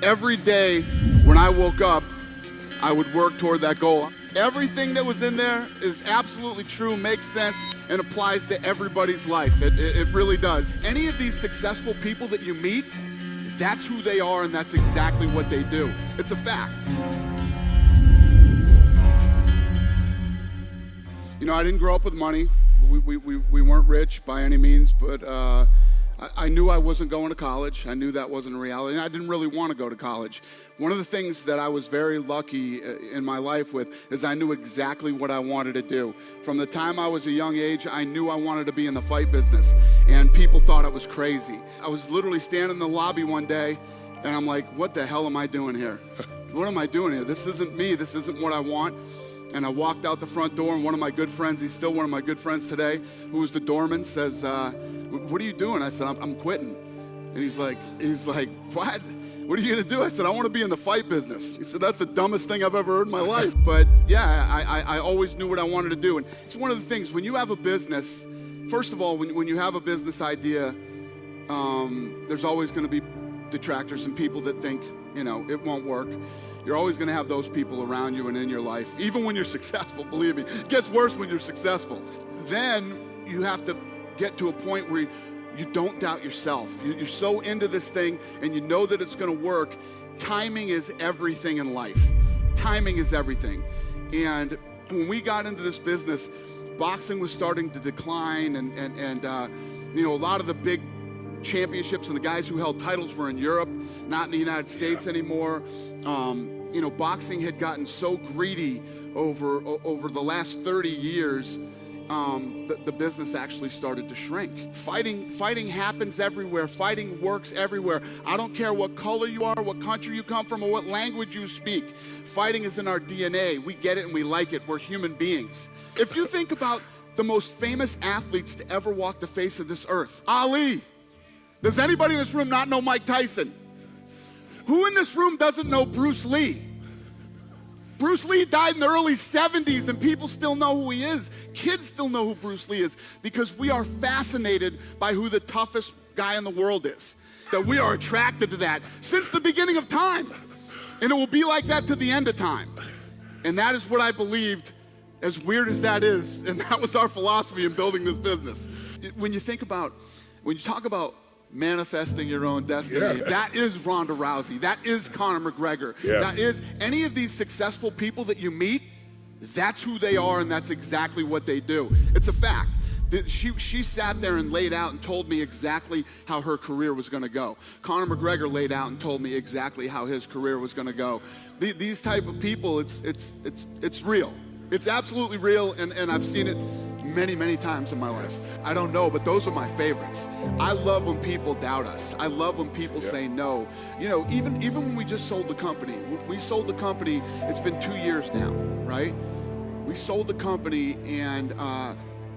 Every day when I woke up, I would work toward that goal. Everything that was in there is absolutely true, makes sense, and applies to everybody's life. It really does. Any of these successful people that you meet, that's who they are, and that's exactly what they do. It's a fact. You know, I didn't grow up with money. We weren't rich by any means, but I knew I wasn't going to college. I knew that wasn't a reality, and I didn't really want to go to college. One of the things that I was very lucky in my life with is I knew exactly what I wanted to do. From the time I was a young age, I knew I wanted to be in the fight business, and people thought I was crazy. I was literally standing in the lobby one day, and I'm like, what the hell am I doing here? What am I doing here? This isn't me. This isn't what I want. And I walked out the front door, and one of my good friends, he's still one of my good friends today, who was the doorman, says, what are you doing? I said, I'm quitting. And he's like, what? What are you gonna do? I said, I wanna be in the fight business. He said, that's the dumbest thing I've ever heard in my life. But yeah, I always knew what I wanted to do. And it's one of the things, when you have a business, first of all, when you have a business idea, there's always gonna be detractors and people that think, you know, it won't work. You're always gonna have those people around you and in your life, even when you're successful, believe me. It gets worse when you're successful. Then you have to get to a point where you don't doubt yourself. You're so into this thing and you know that it's gonna work. Timing is everything in life. Timing is everything. And when we got into this business, boxing was starting to decline, and you know, a lot of the big championships and the guys who held titles were in Europe, not in the United States anymore. You know, boxing had gotten so greedy over the last 30 years, the business actually started to shrink. Fighting happens everywhere. Fighting works everywhere. I don't care what color you are, what country you come from, or what language you speak. Fighting is in our DNA. We get it and we like it. We're human beings. If you think about the most famous athletes to ever walk the face of this earth, Ali. Does anybody in this room not know Mike Tyson? Who in this room doesn't know Bruce Lee? Bruce Lee died in the early 70s and people still know who he is. Kids still know who Bruce Lee is because we are fascinated by who the toughest guy in the world is. That we are attracted to that since the beginning of time. And it will be like that to the end of time. And that is what I believed, as weird as that is, and that was our philosophy in building this business. When you talk about manifesting your own destiny, that is Ronda Rousey, that is Conor McGregor, that is any of these successful people that you meet, that's who they are and that's exactly what they do. It's a fact. She sat there and laid out and told me exactly how her career was gonna go. Conor McGregor laid out and told me exactly how his career was gonna go. These type of people, it's real. It's absolutely real, and I've seen it many, many times in my life. I don't know, but those are my favorites. I love when people doubt us. I love when people say no. You know, even when we just sold the company. We sold the company, it's been 2 years now, right? We sold the company, and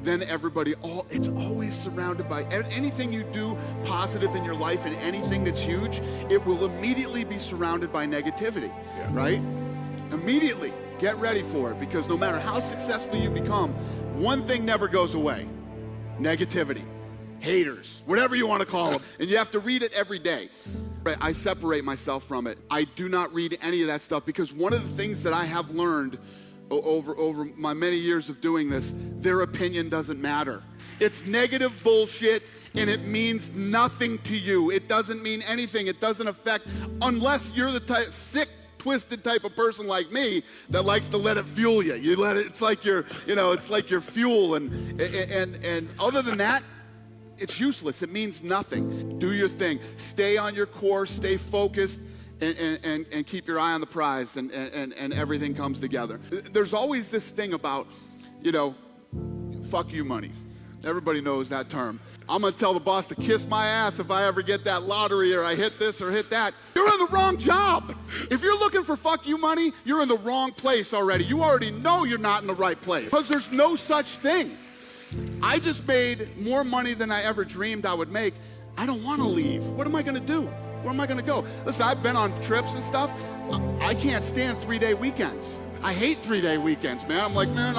then everybody, it's always surrounded by anything you do positive in your life, and anything that's huge, it will immediately be surrounded by negativity, right? Immediately. Get ready for it, because no matter how successful you become, one thing never goes away: negativity, haters, whatever you want to call them, and you have to read it every day. I separate myself from it. I do not read any of that stuff, because one of the things that I have learned over my many years of doing this, their opinion doesn't matter. It's negative bullshit, and it means nothing to you. It doesn't mean anything. It doesn't affect, unless you're the sick, twisted type of person like me that likes to let it fuel you. You let it, it's like your fuel, and other than that, it's useless. It means nothing. Do your thing. Stay on your course, stay focused, and keep your eye on the prize, and everything comes together. There's always this thing about, you know, fuck you money. Everybody knows that term. I'm gonna tell the boss to kiss my ass if I ever get that lottery, or I hit this or hit that. You're in the wrong job. If you're looking for fuck you money, you're in the wrong place already. You already know you're not in the right place, because there's no such thing. I just made more money than I ever dreamed I would make. I don't wanna leave. What am I gonna do? Where am I gonna go? Listen, I've been on trips and stuff. I can't stand 3-day weekends. I hate 3-day weekends, man. I'm like, man,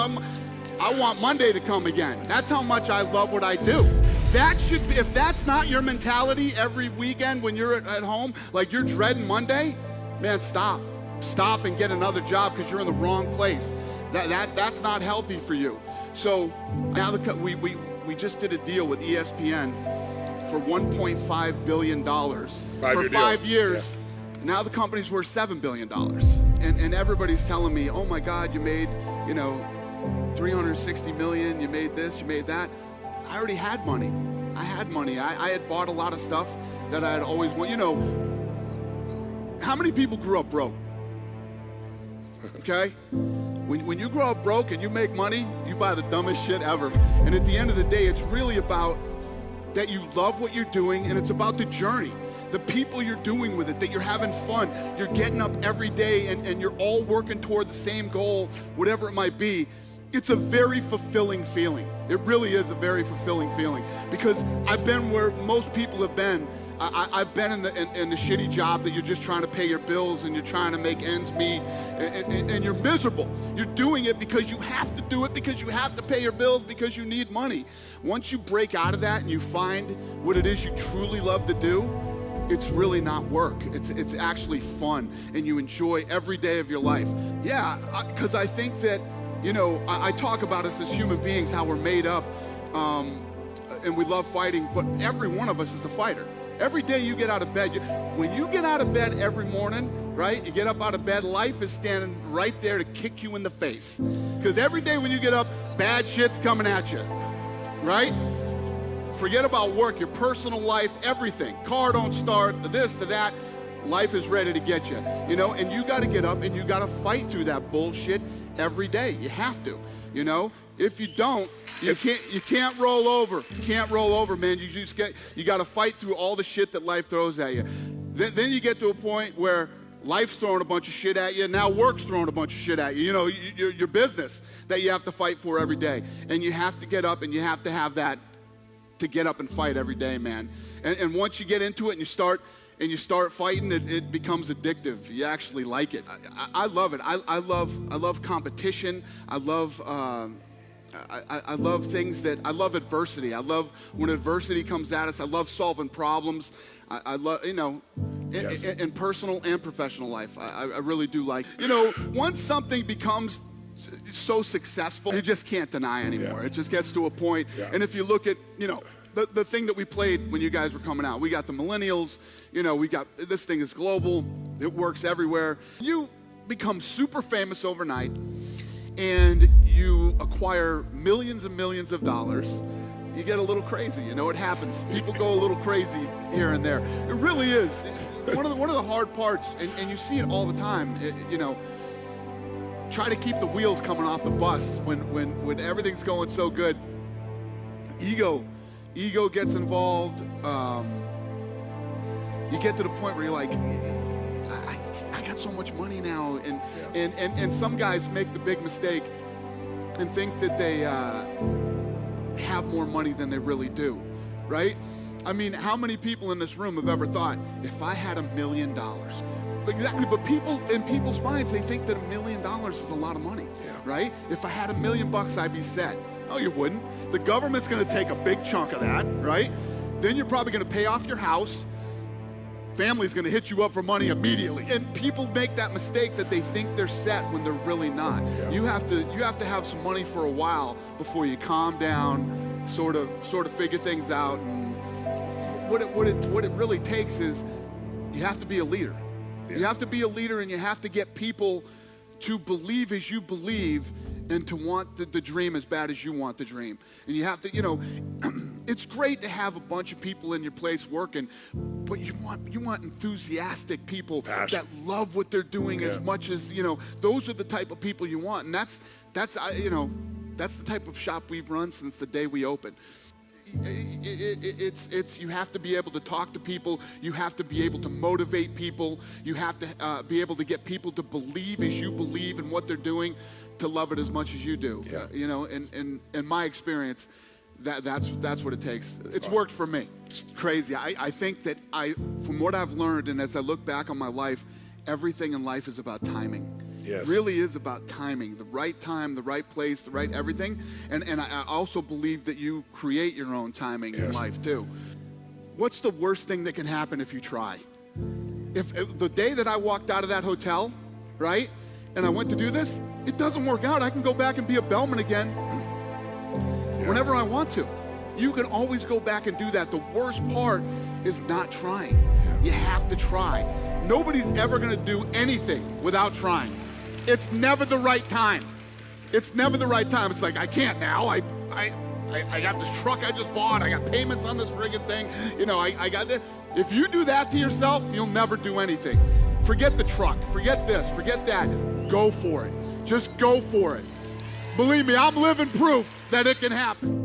I want Monday to come again. That's how much I love what I do. That should be, if that's not your mentality every weekend when you're at home, like you're dreading Monday, man, stop. Stop and get another job because you're in the wrong place. That's not healthy for you. So now we just did a deal with ESPN for $1.5 billion for 5 years. Yeah. Now the company's worth $7 billion. And everybody's telling me, oh my God, you made, you know, 360 million, you made this, you made that. I already had money. I had money. I had bought a lot of stuff that I had always wanted. You know, how many people grew up broke? Okay? When you grow up broke and you make money, you buy the dumbest shit ever. And at the end of the day, it's really about that you love what you're doing, and it's about the journey. The people you're doing with it, that you're having fun. You're getting up every day and you're all working toward the same goal, whatever it might be. It's a very fulfilling feeling. It really is a very fulfilling feeling because I've been where most people have been. I've been in the shitty job that you're just trying to pay your bills and you're trying to make ends meet and you're miserable. You're doing it because you have to do it, because you have to pay your bills, because you need money. Once you break out of that and you find what it is you truly love to do, it's really not work. It's actually fun and you enjoy every day of your life. Yeah, because I think that, you know, I talk about us as human beings, how we're made up, and we love fighting, but every one of us is a fighter. Every day you get out of bed, when you get out of bed every morning, right, you get up out of bed, life is standing right there to kick you in the face. Because every day when you get up, bad shit's coming at you, right? Forget about work, your personal life, everything. Car don't start, the this, the that. Life is ready to get you, you know, and you got to get up and you got to fight through that bullshit every day. You have to, you know. If you don't, you can't roll over. You can't roll over, man. You got to fight through all the shit that life throws at you. Then you get to a point where life's throwing a bunch of shit at you. Now work's throwing a bunch of shit at you. You know, your business that you have to fight for every day, and you have to get up and you have to have that to get up and fight every day, man. And once you get into it and you start fighting, it becomes addictive. You actually like it. I love it. I love competition. I love things that, I love adversity. I love when adversity comes at us. I love solving problems. I love, you know, yes, in personal and professional life. I really do like, you know, once something becomes so successful, you just can't deny anymore. Yeah. It just gets to a point. Yeah. And if you look at, you know, the thing that we played when you guys were coming out, we got the millennials, you know, we got, this thing is global, it works everywhere. You become super famous overnight and you acquire millions and millions of dollars, you get a little crazy, you know, it happens. People go a little crazy here and there. It really is. One of the hard parts, and you see it all the time, you know, try to keep the wheels coming off the bus when everything's going so good. Ego gets involved. You get to the point where you're like, I got so much money now, and some guys make the big mistake and think that they have more money than they really do, right? I mean, how many people in this room have ever thought, if I had $1 million? Exactly, but people, in people's minds, they think that $1 million is a lot of money, right? If I had $1 million, I'd be set. No, you wouldn't. The government's gonna take a big chunk of that, right? Then you're probably gonna pay off your house. Family's gonna hit you up for money immediately. And people make that mistake that they think they're set when they're really not. Yeah. You have to have some money for a while before you calm down, sort of figure things out. And what it really takes is you have to be a leader. Yeah. You have to be a leader, and you have to get people to believe as you believe and to want the dream as bad as you want the dream. And you have to, you know, it's great to have a bunch of people in your place working, but you want enthusiastic people that love what they're doing as much as, you know, those are the type of people you want. And that's you know, that's the type of shop we've run since the day we opened. It's you have to be able to talk to people, you have to be able to motivate people, you have to be able to get people to believe as you believe in what they're doing, to love it as much as you do. Yeah. You know, in my experience, that's what it takes. It's worked for me. It's crazy. I think that from what I've learned, and as I look back on my life, everything in life is about timing. Yes. really is about timing, the right time, the right place, the right everything. And I also believe that you create your own timing in life too. What's the worst thing that can happen if you try? If the day that I walked out of that hotel, right, and I went to do this, it doesn't work out, I can go back and be a bellman again whenever I want to. You can always go back and do that. The worst part is not trying. You have to try. Nobody's ever gonna do anything without trying. It's never the right time. It's never the right time. It's like, I can't now. I got this truck I just bought. I got payments on this friggin' thing. You know, I got this. If you do that to yourself, you'll never do anything. Forget the truck, forget this, forget that. Go for it. Just go for it. Believe me, I'm living proof that it can happen.